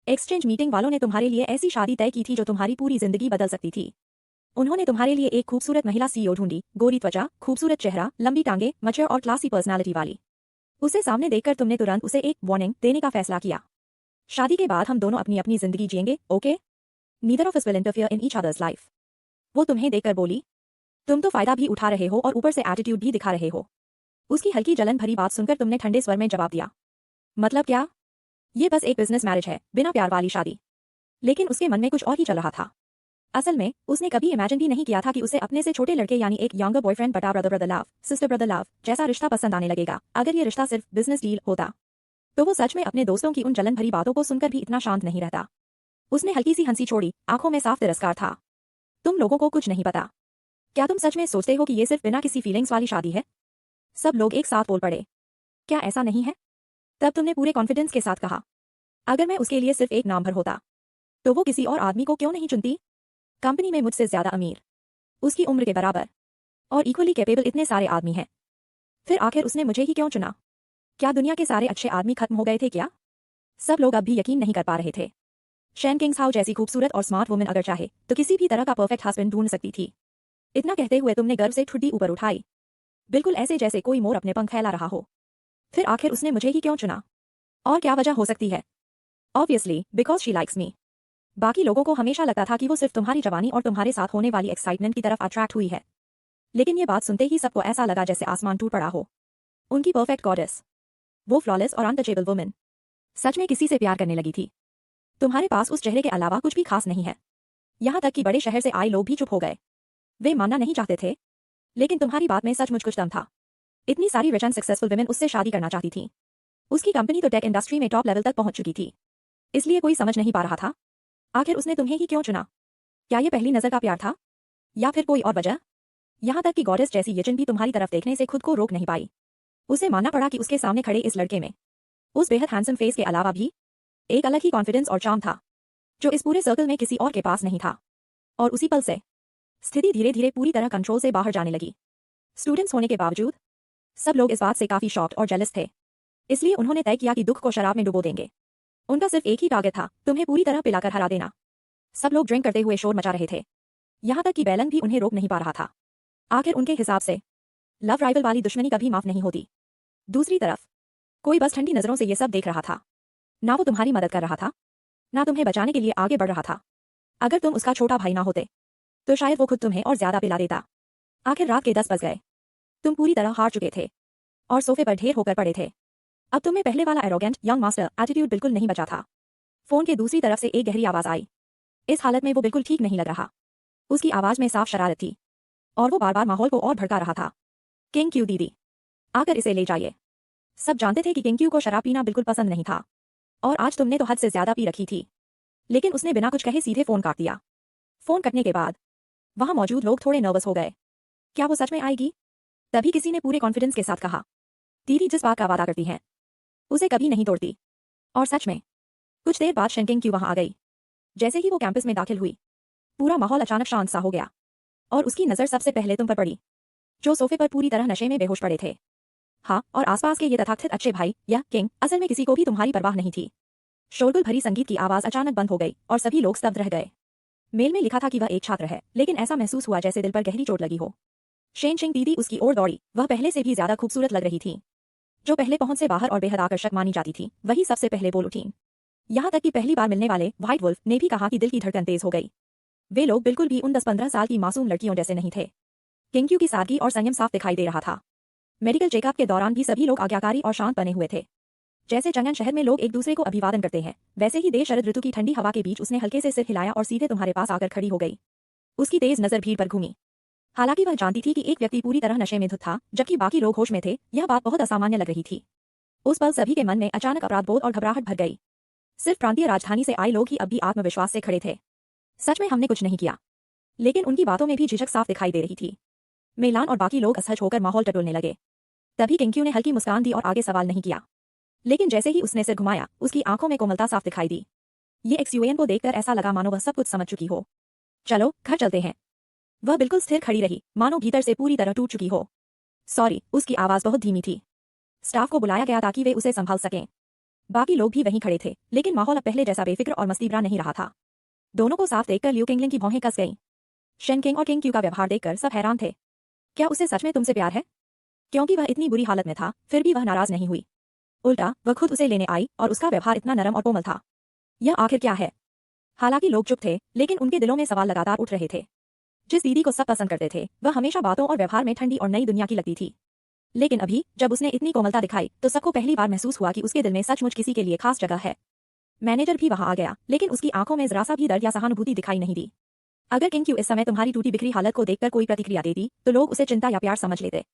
Exchange meeting वालों ने तुम्हारे लिए ऐसी शादी तय की थी जो तुम्हारी पूरी जिंदगी बदल सकती थी। उन्होंने तुम्हारे लिए एक खूबसूरत महिला सीईओ ढूंढी, गोरी त्वचा, खूबसूरत चेहरा, लंबी टांगे, मैच्योर और क्लासी पर्सनालिटी वाली। उसे सामने देखकर तुमने तुरंत उसे एक वार्निंग देने का फैसला किया। शादी के बाद हम दोनों अपनी अपनी जिंदगी जिएंगे, okay? Neither of us will interfere in each others life. वो तुम्हें देखकर बोली। तुम तो फायदा भी उठा रहे हो और ऊपर से एटीट्यूड भी दिखा रहे हो। उसकी हल्की जलन भरी बात सुनकर तुमने ठंडे स्वर में जवाब दिया, मतलब क्या? ये बस एक बिजनेस मैरिज है, बिना प्यार वाली शादी। लेकिन उसके मन में कुछ और ही चल रहा था। असल में उसने कभी इमेजिन भी नहीं किया था कि उसे अपने से छोटे लड़के यानी एक यंगर बॉयफ्रेंड बटा brother brother love, sister brother love जैसा रिश्ता पसंद आने लगेगा। अगर ये रिश्ता सिर्फ बिजनेस डील होता तो वो सच में अपने दोस्तों की उन जलन भरी बातों को सुनकर भी इतना शांत नहीं रहता। उसने हल्की सी हंसी छोड़ी, आंखों में साफ तिरस्कार था। तुम लोगों को कुछ नहीं पता। क्या तुम सच में सोचते हो कि ये सिर्फ बिना किसी फीलिंग्स वाली शादी है? सब लोग एक साथ बोल पड़े, क्या ऐसा नहीं है? तब तुमने पूरे कॉन्फिडेंस के साथ कहा, अगर मैं उसके लिए सिर्फ एक नाम भर होता तो वो किसी और आदमी को क्यों नहीं चुनती? कंपनी में मुझसे ज्यादा अमीर, उसकी उम्र के बराबर और इक्वली कैपेबल इतने सारे आदमी हैं। फिर आखिर उसने मुझे ही क्यों चुना? क्या दुनिया के सारे अच्छे आदमी खत्म हो गए थे क्या? सब लोग अब भी यकीन नहीं कर पा रहे थे। शैन किंग्सहाउ जैसी खूबसूरत और स्मार्ट वुमेन अगर चाहे तो किसी भी तरह का परफेक्ट हस्बैंड ढूंढ सकती थी। इतना कहते हुए तुमने गर्व से ठुड्डी ऊपर उठाई, बिल्कुल ऐसे जैसे कोई मोर अपने पंख फैला रहा हो। फिर आखिर उसने मुझे ही क्यों चुना? और क्या वजह हो सकती है? Obviously because she likes me. बाकी लोगों को हमेशा लगता था कि वो सिर्फ तुम्हारी जवानी और तुम्हारे साथ होने वाली एक्साइटमेंट की तरफ अट्रैक्ट हुई है। लेकिन ये बात सुनते ही सबको ऐसा लगा जैसे आसमान टूट पड़ा हो। उनकी परफेक्ट गॉडेस, वो फ्लॉलेस और अनटचेबल वुमेन, सच में किसी से प्यार करने लगी थी। तुम्हारे पास उस चेहरे के अलावा कुछ भी खास नहीं है। यहां तक कि बड़े शहर से आए लोग भी चुप हो गए। वे मानना नहीं चाहते थे, लेकिन तुम्हारी बात में सचमुच कुछ दम था। इतनी सारी रिच एंड सक्सेसफुल वुमेन उससे शादी करना चाहती थी। उसकी कंपनी तो टेक इंडस्ट्री में टॉप लेवल तक पहुंच चुकी थी। इसलिए कोई समझ नहीं पा रहा था, आखिर उसने तुम्हें ही क्यों चुना? क्या ये पहली नजर का प्यार था या फिर कोई और वजह? यहां तक कि गॉडेस जैसी यचिन भी तुम्हारी तरफ देखने से खुद को रोक नहीं पाई। उसे मानना पड़ा कि उसके सामने खड़े इस लड़के में उस बेहद हैंडसम फेस के अलावा भी एक अलग ही कॉन्फिडेंस और चार्म था जो इस पूरे सर्कल में किसी और के पास नहीं था। और उसी पल से स्थिति धीरे धीरे पूरी तरह कंट्रोल से बाहर जाने लगी। स्टूडेंट्स होने के बावजूद सब लोग इस बात से काफी शॉक्ड और जेलस थे। इसलिए उन्होंने तय किया कि दुख को शराब में डुबो देंगे। उनका सिर्फ एक ही टारगेट था, तुम्हें पूरी तरह पिलाकर हरा देना। सब लोग ड्रिंक करते हुए शोर मचा रहे थे, यहां तक कि बैलन भी उन्हें रोक नहीं पा रहा था। आखिर उनके हिसाब से लव राइवल वाली दुश्मनी कभी माफ नहीं होती। दूसरी तरफ कोई बस ठंडी नजरों से ये सब देख रहा था। ना वो तुम्हारी मदद कर रहा था, ना तुम्हें बचाने के लिए आगे बढ़ रहा था। अगर तुम उसका छोटा भाई ना होते तो शायद वो खुद तुम्हें और ज्यादा पिला देता। आखिर रात के 10 बज गए। तुम पूरी तरह हार चुके थे और सोफे पर ढेर होकर पड़े थे। अब तुम्हें पहले वाला एरोगेंट यंग मास्टर एटीट्यूड बिल्कुल नहीं बचा था। फोन के दूसरी तरफ से एक गहरी आवाज आई। इस हालत में वो बिल्कुल ठीक नहीं लग रहा। उसकी आवाज में साफ शरारत थी और वो बार बार माहौल को और भड़का रहा था। किंग क्यू दीदी, आकर इसे ले जाइए। सब जानते थे कि किंग क्यू को शराब पीना बिल्कुल पसंद नहीं था और आज तुमने तो हद से ज्यादा पी रखी थी। लेकिन उसने बिना कुछ कहे सीधे फोन काट दिया। फोन कटने के बाद वहां मौजूद लोग थोड़े नर्वस हो गए। क्या वो सच में आएगी? तभी किसी ने पूरे कॉन्फिडेंस के साथ कहा, दीदी जिस बात का वादा करती हैं उसे कभी नहीं तोड़ती। और सच में कुछ देर बाद शनकिंग क्यू वहां आ गई। जैसे ही वो कैंपस में दाखिल हुई, पूरा माहौल अचानक शांत सा हो गया और उसकी नजर सबसे पहले तुम पर पड़ी, जो सोफे पर पूरी तरह नशे में बेहोश पड़े थे। हाँ, और आसपास के ये तथाकथित अच्छे भाई या किंग, असल में किसी को भी तुम्हारी परवाह नहीं थी। शोरगुल भरी संगीत की आवाज अचानक बंद हो गई और सभी लोग स्तब्ध रह गए। मेल में लिखा था कि वह एक छात्र है, लेकिन ऐसा महसूस हुआ जैसे दिल पर गहरी चोट लगी हो। शेन शिंग दीदी उसकी ओर दौड़ी। वह पहले से भी ज्यादा खूबसूरत लग रही थी। जो पहले पहुंच से बाहर और बेहद आकर्षक मानी जाती थी, वही सबसे पहले बोल उठी। यहां तक कि पहली बार मिलने वाले व्हाइट वुल्फ ने भी कहा कि दिल की धड़कन तेज हो गई। वे लोग बिल्कुल भी उन 10-15 साल की मासूम लड़कियों जैसे नहीं थे। किंग क्यू की सादगी और संयम साफ दिखाई दे रहा था। मेडिकल चेकअप के दौरान भी सभी लोग आज्ञाकारी और शांत बने हुए थे। जैसे चंगन शहर में लोग एक दूसरे को अभिवादन करते हैं, वैसे ही देर शरद ऋतु की ठंडी हवा के बीच उसने हल्के से सिर हिलाया और सीधे तुम्हारे पास आकर खड़ी हो गई। उसकी तेज नजर भीड़ पर घूमी। हालांकि वह जानती थी कि एक व्यक्ति पूरी तरह नशे में धुत था जबकि बाकी लोग होश में थे, यह बात बहुत असामान्य लग रही थी। उस पल सभी के मन में अचानक अपराधबोध और घबराहट भर गई। सिर्फ प्रांतीय राजधानी से आए लोग ही अब भी आत्मविश्वास से खड़े थे। सच में हमने कुछ नहीं किया, लेकिन उनकी बातों में भी झिझक साफ दिखाई दे रही थी। मेलान और बाकी लोग असहज होकर माहौल टटोलने लगे। तभी किंग ने हल्की मुस्कान दी और आगे सवाल नहीं किया। लेकिन जैसे ही उसने सिर घुमाया, उसकी आंखों में कोमलता साफ दिखाई दी। ये एक्सयूएन को देखकर ऐसा लगा मानो वह सब कुछ समझ चुकी हो। चलो घर चलते हैं। वह बिल्कुल स्थिर खड़ी रही, मानो भीतर से पूरी तरह टूट चुकी हो। सॉरी, उसकी आवाज बहुत धीमी थी। स्टाफ को बुलाया गया ताकि वे उसे संभाल सकें। बाकी लोग भी वहीं खड़े थे, लेकिन माहौल अब पहले जैसा बेफिक्र और मस्तीभरा नहीं रहा था। दोनों को साफ देखकर लियू किंगलिंग की भौहें कस गईं। शेन किंग और किंग क्यू का व्यवहार देखकर सब हैरान थे। क्या उसे सच में तुमसे प्यार है? क्योंकि वह इतनी बुरी हालत में था, फिर भी वह नाराज नहीं हुई। उल्टा वह खुद उसे लेने आई और उसका व्यवहार इतना नरम और कोमल था। यह आखिर क्या है? हालांकि लोग चुप थे, लेकिन उनके दिलों में सवाल लगातार उठ रहे थे। जिस दीदी को सब पसंद करते थे, वह हमेशा बातों और व्यवहार में ठंडी और नई दुनिया की लगती थी। लेकिन अभी जब उसने इतनी कोमलता दिखाई, तो सबको पहली बार महसूस हुआ कि उसके दिल में सचमुच किसी के लिए खास जगह है। मैनेजर भी वहां आ गया, लेकिन उसकी आंखों में जरा सा भी दर्द या सहानुभूति दिखाई नहीं दी। अगर किंग क्यू इस समय तुम्हारी टूटी बिखरी हालत को देखकर कोई प्रतिक्रिया देती, तो लोग उसे चिंता या प्यार समझ लेते।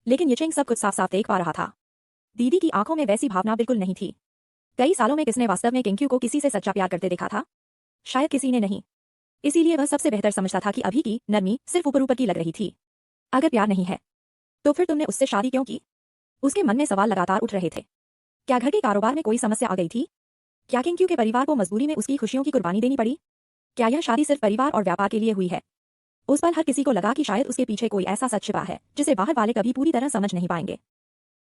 लेकिन यिचिंग सब कुछ साफ साफ देख पा रहा था। दीदी की आंखों में वैसी भावना बिल्कुल नहीं थी। कई सालों में किसने वास्तव में किंग क्यू को किसी से सच्चा प्यार करते देखा था? शायद किसी ने नहीं। इसीलिए वह सबसे बेहतर समझता था कि अभी की नरमी सिर्फ ऊपर ऊपर की लग रही थी। अगर प्यार नहीं है, तो फिर तुमने उससे शादी क्यों की? उसके मन में सवाल लगातार उठ रहे थे। क्या घर के कारोबार में कोई समस्या आ गई थी? क्या किंग क्यू के परिवार को मजबूरी में उसकी खुशियों की कुर्बानी देनी पड़ी? क्या यह शादी सिर्फ परिवार और व्यापार के लिए हुई है? उस पर हर किसी को लगा कि शायद उसके पीछे कोई ऐसा सच छिपा है, जिसे बाहर वाले कभी पूरी तरह समझ नहीं पाएंगे।